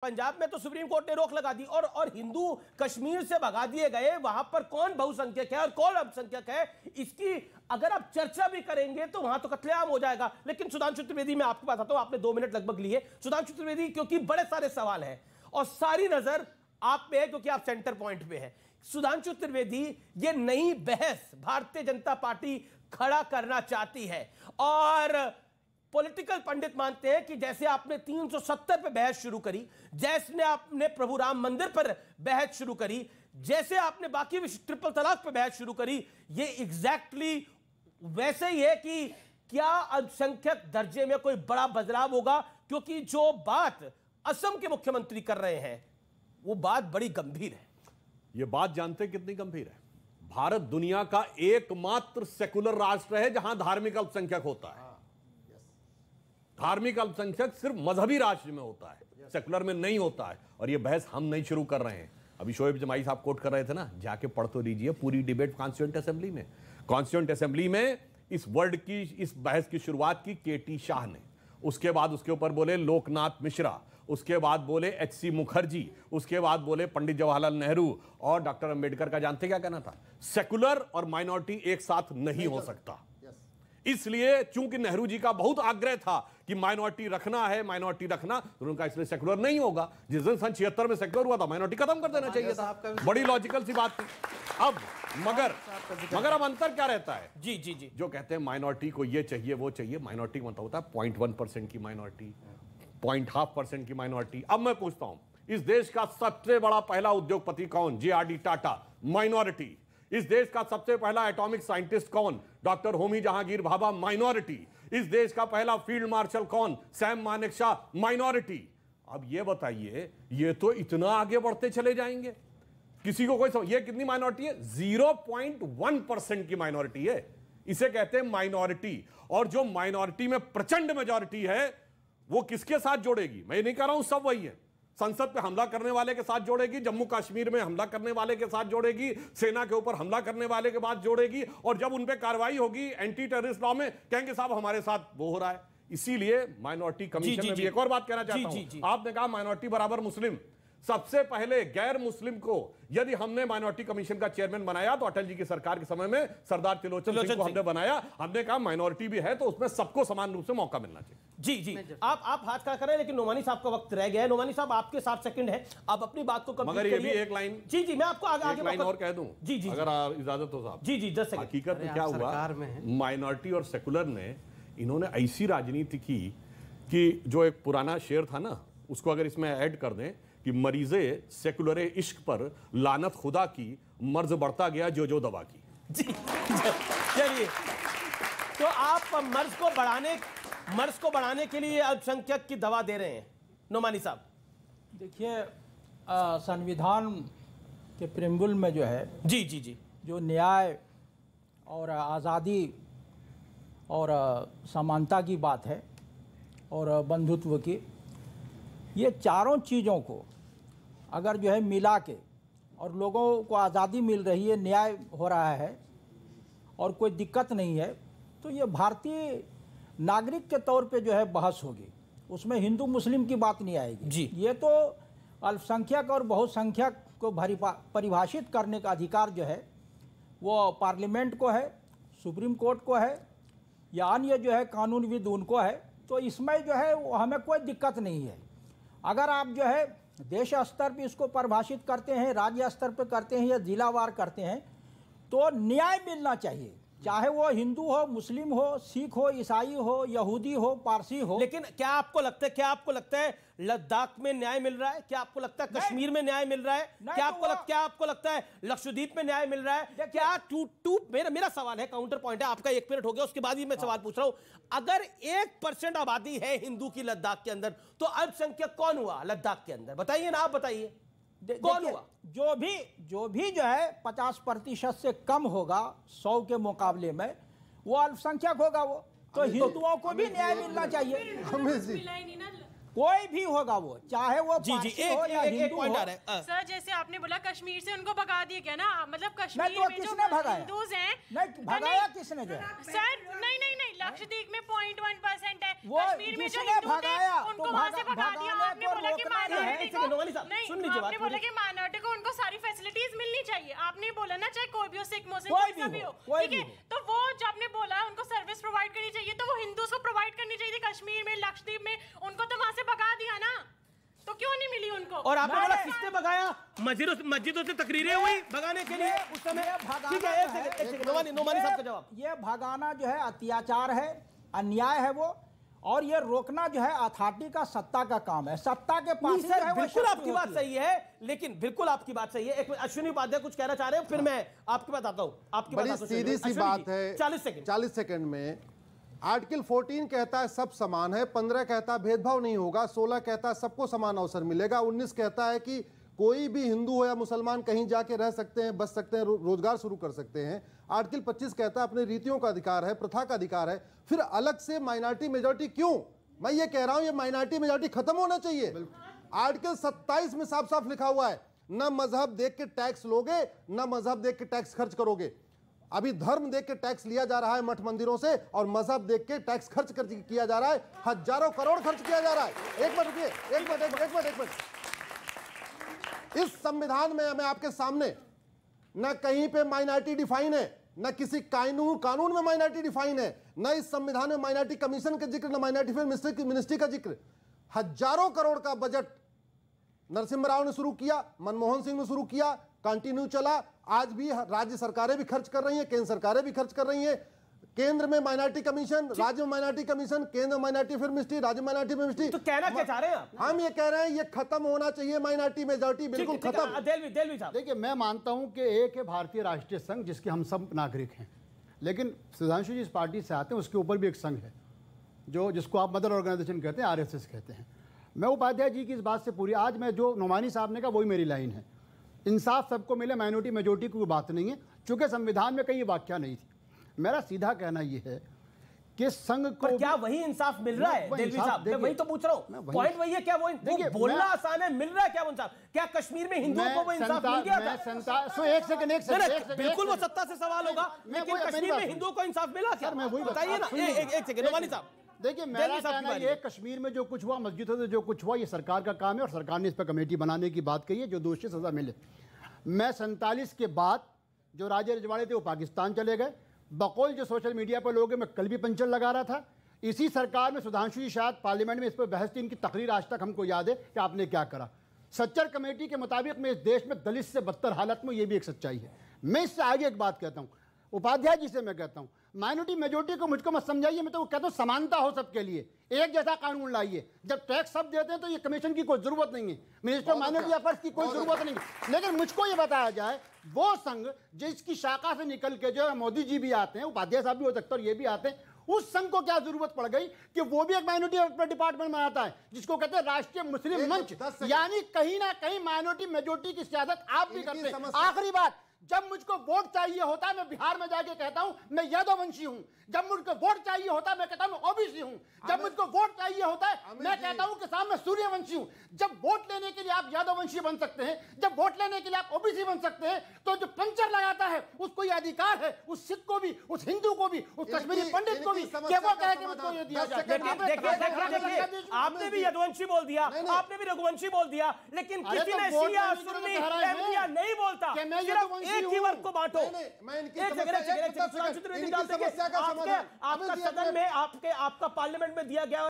पंजाब में तो supreme court ने रोक लगा दी, और हिंदू कश्मीर से भगा दिए गए। वहां पर कौन बहुसंख्यक है और कौन अल्पसंख्यक है, इसकी अगर आप चर्चा भी करेंगे तो वहां तो कत्लेआम हो जाएगा। लेकिन सुधांशु त्रिवेदी, मैं आपके पास आता हूं, आपने 2 मिनट लगभग लिए। सुधांशु त्रिवेदी, क्योंकि बड़े सारे सवाल हैं और सारी नजर आप पे है क्योंकि आप सेंटर पॉइंट पे है। सुधांशु त्रिवेदी, ये नई बहस भारतीय जनता पार्टी खड़ा करना चाहती है और पॉलिटिकल पंडित मानते हैं कि जैसे आपने 370 पे बहस शुरू करी, जैसे आपने प्रभु राम मंदिर पर बहस शुरू करी, जैसे आपने बाकी ट्रिपल तलाक पे बहस शुरू करी, ये एग्जैक्टली वैसे ही है कि क्या अल्पसंख्यक दर्जे में कोई बड़ा बदलाव होगा, क्योंकि जो बात असम के मुख्यमंत्री कर रहे हैं वो बात बड़ी गंभीर है। ये बात जानते हैं कितनी गंभीर है? भारत दुनिया का एकमात्र सेकुलर राष्ट्र है जहां धार्मिक अल्पसंख्यक होता है। धार्मिक अल्पसंख्यक सिर्फ मजहबी राष्ट्र में होता है, सेकुलर में नहीं होता है। और ये बहस हम नहीं शुरू कर रहे हैं। अभी शोएब जमाई साहब कोट कर रहे थे ना, जाके पढ़ तो लीजिए पूरी डिबेट कॉन्स्टिट्यूएंट असेंबली में। कॉन्स्टिट्यूएंट असेंबली में इस वर्ड की, इस बहस की शुरुआत की केटी शाह ने, उसके बाद उसके ऊपर बोले लोकनाथ मिश्रा, उसके बाद बोले एच.सी. मुखर्जी, उसके बाद बोले पंडित जवाहरलाल नेहरू और डॉक्टर अंबेडकर का जानते क्या कहना था? सेकुलर और माइनॉरिटी एक साथ नहीं हो सकता। इसलिए चूंकि नेहरू जी का बहुत आग्रह था कि माइनॉरिटी रखना है, माइनॉरिटी रखना, तो उनका इसलिए सेकुलर नहीं होगा। जिस दिन सन 76 में सेकुलर हुआ था, माइनॉरिटी खत्म कर देना चाहिए था। बड़ी लॉजिकल सी बात थी। अब मगर अब अंतर क्या रहता है? जी जी जी, जो कहते हैं माइनॉरिटी को ये चाहिए वो चाहिए, माइनॉरिटी मतलब होता है 0.1% की माइनॉरिटी, 0.5% की माइनॉरिटी। अब मैं पूछता हूं, इस देश का सबसे बड़ा पहला उद्योगपति कौन? जे.आर.डी. टाटा, माइनॉरिटी। इस देश का सबसे पहला एटॉमिक साइंटिस्ट कौन? Doctor Homi Jahangir Bhabha, minority. इस देश का पहला फील्ड मार्शल कौन? Sam Manekshaw, minority. अब ये बताइए, ये तो इतना आगे बढ़ते चले जाएंगे, किसी को कोई ये कितनी माइनॉरिटी है? 0.1% की माइनॉरिटी है। इसे कहते हैं माइनॉरिटी। और जो माइनॉरिटी में प्रचंड मेजॉरिटी है वो किसके साथ जोड़ेगी? मैं नहीं कह रहा हूं सब वही है। संसद पे हमला करने वाले के साथ जोड़ेगी, जम्मू कश्मीर में हमला करने वाले के साथ जोड़ेगी, सेना के ऊपर हमला करने वाले के बाद जोड़ेगी, और जब उन पे कार्रवाई होगी एंटी टेररिस्ट लॉ में, कहेंगे साहब हमारे साथ वो हो रहा है। इसीलिए माइनॉरिटी कमीशन में भी एक और बात कहना चाहता हूं। आपने कहा माइनॉरिटी बराबर मुस्लिम। सबसे पहले गैर मुस्लिम को यदि हमने माइनॉरिटी कमीशन का चेयरमैन बनाया तो अटल जी की सरकार के समय में सरदार त्रिलोचन सिंह को हमने बनाया। हमने कहा माइनॉरिटी भी है तो उसमें सबको समान रूप से मौका मिलना चाहिए। जी जी, आप हाथ खड़ा करें, लेकिन नोमानी साहब का वक्त रह गया है। नोमानी साहब, आपके 7 सेकंड है, आप अपनी बात को कंप्लीट करिए। मगर ये भी एक लाइन, जी जी, मैं आपको आगे लाइन और कह दूं, जी जी, अगर आप इजाजत हो साहब। जी जी, 10 सेकंड। हकीकत में क्या हुआ, माइनॉरिटी और सेकुलर ने, इन्होंने ऐसी राजनीति की कि जो एक पुराना शेर था ना, उसको अगर इसमें ऐड कर दें कि मरीजे सेकुलर इश्क पर लानत खुदा की, मर्ज बढ़ता गया जो जो दवा की। जी चलिए, तो आप मर्ज को बढ़ाने के लिए अल्पसंख्यक की दवा दे रहे हैं नोमानी साहब? देखिए, संविधान के प्रेम्बुल में जो है, जी जी जी, जो न्याय और आज़ादी और समानता की बात है और बंधुत्व की, ये चारों चीज़ों को अगर जो है मिला के, और लोगों को आज़ादी मिल रही है, न्याय हो रहा है और कोई दिक्कत नहीं है, तो ये भारतीय नागरिक के तौर पे जो है बहस होगी। उसमें हिंदू मुस्लिम की बात नहीं आएगी जी। ये तो अल्पसंख्यक और बहुसंख्यक को परिभाषित करने का अधिकार जो है वो पार्लियामेंट को है, सुप्रीम कोर्ट को है, या अन्य जो है कानूनविद उनको है। तो इसमें जो है हमें कोई दिक्कत नहीं है। अगर आप जो है देश स्तर पर इसको परिभाषित करते हैं, राज्य स्तर पर करते हैं या जिलावार करते हैं, तो न्याय मिलना चाहिए, चाहे वो हिंदू हो, मुस्लिम हो, सिख हो, ईसाई हो, यहूदी हो, पारसी हो। लेकिन क्या आपको लगता है लद्दाख में न्याय मिल रहा है? क्या आपको लगता है कश्मीर में न्याय मिल रहा है? क्या आपको लगता है लक्षद्वीप में न्याय मिल रहा है? क्या मेरा सवाल है, काउंटर पॉइंट है, आपका 1 मिनट हो गया, उसके बाद ही मैं सवाल पूछ रहा हूं। अगर 1% आबादी है हिंदू की लद्दाख के अंदर, तो अल्पसंख्यक कौन हुआ लद्दाख के अंदर? बताइए ना, आप बताइए कौन हुआ? जो भी जो है 50% से कम होगा 100 के मुकाबले में, वो अल्पसंख्यक होगा। वो तो हिंदुओं को भी न्याय मिलना चाहिए। कोई भी होगा वो, चाहे वो जी जी, पारसी हो या हिंदू पॉइंट आ हो। रहा है। सर जैसे आपने बोला कश्मीर से उनको भगा दिया गया ना, मतलब कश्मीर नहीं तो में जो किसने भगाया? हिंदूज हैं, नहीं भगाया किसने जो है? सर नहीं लक्षद्वीप में 0.1% है, वो कश्मीर में जो जिसने हिंदू थे भगाया, उनको तो वहां से भगा भगाने दिया। आपने को बोला कि रोकना जो है, माइनॉरिटी एक सेकंड, नोमानी साहब, नहीं, सुन लीजिए बात आपने बोला पूरी। कि माइनॉरिटी को उनको सारी फैसिलिटीज मिलनी चाहिए। आपने बोला ना चाहे कोई भी हो, सिख मुस्लिम कोई कोई सा भी भी हो, हो, कोई ठीक है? भी हो। तो वो जो आपने बोला उनको सर्विस प्रोवाइड करनी चाहिए, तो वो हिंदूज को प्रोवाइड करनी चाहिए थी कश्मीर में, लक्षद्वीप में। उनको तो वहां से भगा दिया ना, तो क्यों नहीं मिली उनको? और आपने बोला नहीं। किसने भगाया? मस्जिदों से तकरीरें हुई भगाने के लिए उस समय। ठीक है, एक सेकंड, नोमानी साहब का जवाब। ये भगाना जो है अत्याचार है, अन्याय है वो, और ये रोकना जो है अथॉरिटी का, सत्ता का काम है। सत्ता के पास नहीं ही सर, जो है वो बिल्कुल शक्ति आपकी बात होती है। सही है, लेकिन बिल्कुल आपकी बात सही है। एक मिनट, अश्विनी उपाध्याय कुछ कहना चाह रहे हैं, फिर मैं आपकी बात आता हूं। आपकी बड़ी बात सीधी सी बात है। 40 सेकंड में आर्टिकल 14 कहता है सब समान है, 15 कहता है भेदभाव नहीं होगा, 16 कहता है सबको समान अवसर मिलेगा, 19 कहता है कि कोई भी हिंदू हो या मुसलमान कहीं जाके रह सकते हैं, बच सकते हैं, रोजगार शुरू कर सकते हैं। आर्टिकल 25 कहता है अपने रीतियों का अधिकार है, प्रथा का अधिकार है। फिर अलग से माइनॉरिटी मेजॉरिटी क्यों? मैं ये कह रहा हूं ये माइनॉरिटी मेजॉरिटी खत्म होना चाहिए। आर्टिकल 27 में साफ साफ लिखा हुआ है, न मजहब देख के टैक्स लोगे, न मजहब देख के टैक्स खर्च करोगे। अभी धर्म देख के टैक्स लिया जा रहा है मठ मंदिरों से, और मजहब देख के टैक्स खर्च किया जा रहा है, हजारों करोड़ खर्च किया जा रहा है। एक मिनट रुकिए, एक मिनट। इस संविधान में मैं आपके सामने, न कहीं पे माइनॉरिटी डिफाइन है, न किसी कानून में माइनॉरिटी डिफाइन है, न इस संविधान में माइनॉरिटी कमीशन का जिक्र, न माइनॉरिटी वेलफेयर मिनिस्ट्री का जिक्र। हजारों करोड़ का बजट नरसिम्हा राव ने शुरू किया, मनमोहन सिंह ने शुरू किया, कंटिन्यू चला। आज भी राज्य सरकारें भी खर्च कर रही हैं, केंद्र सरकारें भी खर्च कर रही हैं। केंद्र में माइनॉरिटी कमीशन, राज्य में माइनॉरिटी कमीशन, केंद्र में माइनॉरिटी वेलफेयर मिनिस्ट्री, राज्य में माइनॉरिटी मिनिस्ट्री। तो कहना क्या चाह रहे हैं आप? हम ये कह रहे हैं ये खत्म होना चाहिए, माइनॉरिटी मेजॉरिटी बिल्कुल खत्म। दिल्वी साहब, देखिए मैं मानता हूं कि एक है भारतीय राष्ट्रीय संघ जिसके हम सब नागरिक हैं, लेकिन सुधांशु जी इस पार्टी से आते हैं, उसके ऊपर भी एक संघ है जिसको आप मदर ऑर्गेनाइजेशन कहते हैं, आरएसएस कहते हैं। मैं उपाध्याय जी की इस बात से पूरी, आज मैं जो नोमानी साहब ने कहा वही मेरी लाइन है, इंसाफ सबको मिले, माइनॉरिटी मेजॉरिटी की कोई बात नहीं है, चूंकि संविधान में कहीं ये व्याख्या नहीं थी। मेरा सीधा कहना ये है कि संघ को, पर क्या वही इंसाफ मिल रहा है? दिल्वी साहब, मैं वही तो पूछ रहा हूँ, पॉइंट वही है। क्या वो बोलना आसान है, मिल रहा है क्या वो इंसाफ? क्या कश्मीर में हिंदुओं को वो इंसाफ मिल गया था? एक सेकंड बिल्कुल वो सत्ता से सवाल होगा, लेकिन कश्मीर में हिंदुओं को इंसाफ मिला क्या? मैं वही बताइए ना। एक सेकंड, नोमानी साहब, देखिए मेरा कहना ये, कश्मीर में जो कुछ हुआ, मस्जिदों से जो कुछ हुआ, ये सरकार का काम है, और सरकार ने इस पर कमेटी बनाने की बात कही है, जो दोषी सजा मिले। मैं 47 के बाद जो राजे रजवाड़े थे वो पाकिस्तान चले गए, बकौल जो सोशल मीडिया पर लोग हैं, मैं कल भी पंचर लगा रहा था। इसी सरकार में सुधांशु जी शायद पार्लियामेंट में इस पर बहस थी, इनकी तकरीर आज तक हमको याद है कि आपने क्या करा। सच्चर कमेटी के मुताबिक मैं इस देश में दलित से बदतर हालत में, ये भी एक सच्चाई है। मैं इससे आगे एक बात कहता हूँ, उपाध्याय जी से मैं कहता हूँ, माइनॉरिटी मेजॉरिटी को मुझको मत समझाइए, मैं तो कहता हूँ समानता हो सबके लिए, एक जैसा कानून लाइए। जब टैक्स सब देते हैं तो ये कमीशन की कोई जरूरत नहीं है, मिनिस्टर माइनॉरिटी अफेयर्स की कोई जरूरत नहीं है। लेकिन मुझको ये बताया जाए, वो संघ जिसकी शाखा से निकल के जो है मोदी जी भी आते हैं, उपाध्याय साहब भी हो सकते हैं और ये भी आते हैं, उस संघ को क्या जरूरत पड़ गई कि वो भी एक माइनॉरिटी डिपार्टमेंट बनाता है, जिसको कहते हैं राष्ट्रीय मुस्लिम मंच। यानी कहीं ना कहीं माइनॉरिटी मेजॉरिटी की सियासत आप भी करते हैं। आखिरी बात, जब मुझको वोट चाहिए होता है, मैं बिहार में जाके कहता हूं मैं यादववंशी हूं। जब मुझको वोट चाहिए होता है, मैं कहता हूं मैं ओबीसी हूं। जब मुझको वोट चाहिए होता है, मैं कहता हूं कि साहब मैं सूर्यवंशी हूं। जब वोट लेने के लिए आप यादववंशी बन सकते हैं, जब वोट लेने के लिए आप ओबीसी बन सकते हैं, तो जो पंचर लगाता है उसको ये अधिकार है, उस सिख को भी, उस हिंदू को भी, उस कश्मीरी पंडित को भी, कि वो कहे कि मुझको ये दिया जाए। देखिए, आपने भी यदुवंशी बोल दिया, आपने भी रघुवंशी बोल दिया, लेकिन किसी ने शिया, सुन्नी, अहमदिया नहीं बोलता। एक ही वर्ग को बांटो। आपका सदन में आपका पार्लियामेंट में दिया गया